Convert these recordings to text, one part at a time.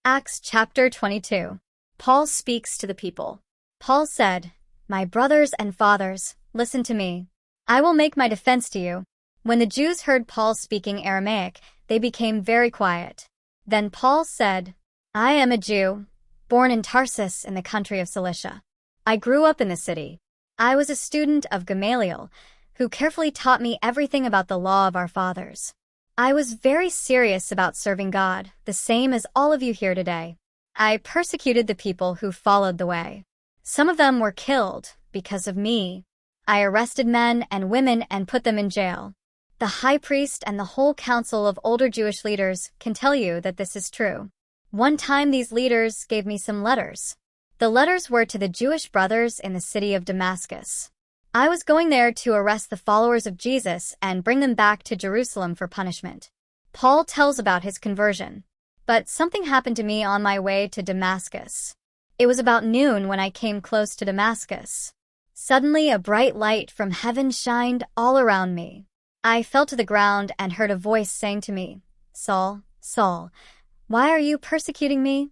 Acts chapter 22. Paul speaks to the people. Paul said, "My brothers and fathers, listen to me. I will make my defense to you." When the Jews heard Paul speaking Aramaic, they became very quiet. Then Paul said, "I am a Jew, born in Tarsus in the country of Cilicia. I grew up in the city. I was a student of Gamaliel, who carefully taught me everything about the law of our fathers. I was very serious about serving God, the same as all of you here today. I persecuted the people who followed the way. Some of them were killed because of me. I arrested men and women and put them in jail. The high priest and the whole council of older Jewish leaders can tell you that this is true. One time these leaders gave me some letters. The letters were to the Jewish brothers in the city of Damascus. I was going there to arrest the followers of Jesus and bring them back to Jerusalem for punishment. Paul tells about his conversion. But something happened to me on my way to Damascus. It was about noon when I came close to Damascus. Suddenly a bright light from heaven shined all around me. I fell to the ground and heard a voice saying to me, "Saul, Saul, why are you persecuting me?"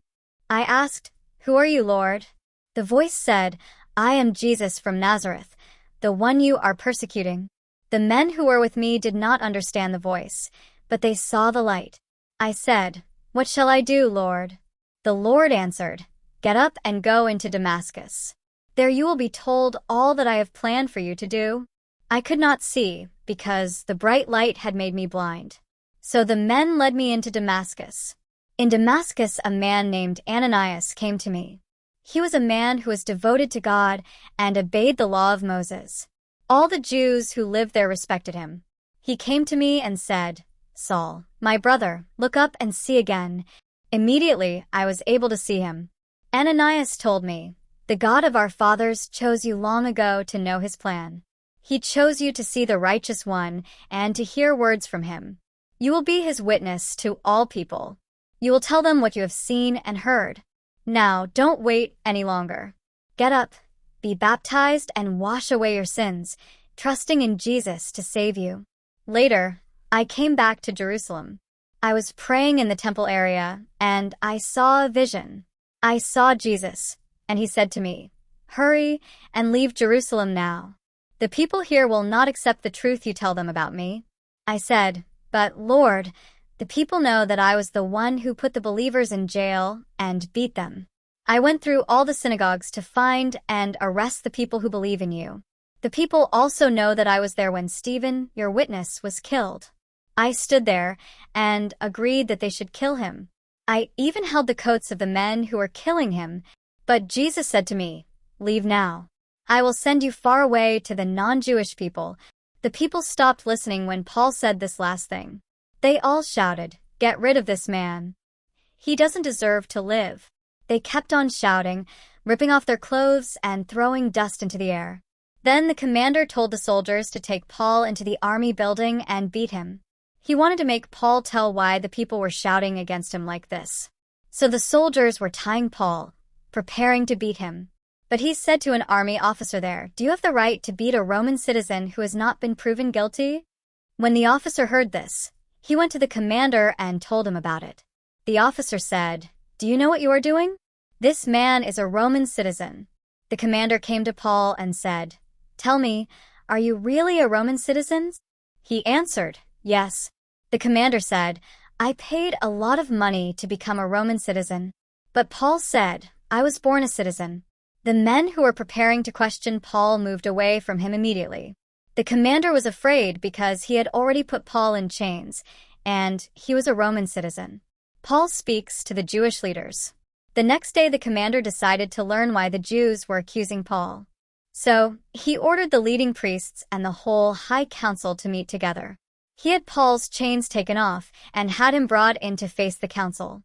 I asked, "Who are you, Lord?" The voice said, "I am Jesus from Nazareth, the one you are persecuting." The men who were with me did not understand the voice, but they saw the light. I said, "What shall I do, Lord?" The Lord answered, "Get up and go into Damascus. There you will be told all that I have planned for you to do." I could not see, because the bright light had made me blind. So the men led me into Damascus. In Damascus, a man named Ananias came to me. He was a man who was devoted to God and obeyed the law of Moses. All the Jews who lived there respected him. He came to me and said, "Saul, my brother, look up and see again." Immediately I was able to see him. Ananias told me, "The God of our fathers chose you long ago to know his plan. He chose you to see the righteous one and to hear words from him. You will be his witness to all people. You will tell them what you have seen and heard. Now, don't wait any longer. Get up, be baptized, and wash away your sins, trusting in Jesus to save you." Later, I came back to Jerusalem. I was praying in the temple area, and I saw a vision. I saw Jesus, and he said to me, "Hurry and leave Jerusalem now. The people here will not accept the truth you tell them about me." I said, "But Lord, the people know that I was the one who put the believers in jail and beat them. I went through all the synagogues to find and arrest the people who believe in you. The people also know that I was there when Stephen, your witness, was killed. I stood there and agreed that they should kill him. I even held the coats of the men who were killing him. But Jesus said to me, 'Leave now. I will send you far away to the non-Jewish people.'" The people stopped listening when Paul said this last thing. They all shouted, "Get rid of this man. He doesn't deserve to live." They kept on shouting, ripping off their clothes and throwing dust into the air. Then the commander told the soldiers to take Paul into the army building and beat him. He wanted to make Paul tell why the people were shouting against him like this. So the soldiers were tying Paul, preparing to beat him. But he said to an army officer there, "Do you have the right to beat a Roman citizen who has not been proven guilty?" When the officer heard this, he went to the commander and told him about it. The officer said, "Do you know what you are doing? This man is a Roman citizen." The commander came to Paul and said, "Tell me, are you really a Roman citizen?" He answered, "Yes." The commander said, "I paid a lot of money to become a Roman citizen." But Paul said, "I was born a citizen." The men who were preparing to question Paul moved away from him immediately. The commander was afraid because he had already put Paul in chains, and he was a Roman citizen. Paul speaks to the Jewish leaders. The next day the commander decided to learn why the Jews were accusing Paul. So he ordered the leading priests and the whole high council to meet together. He had Paul's chains taken off and had him brought in to face the council.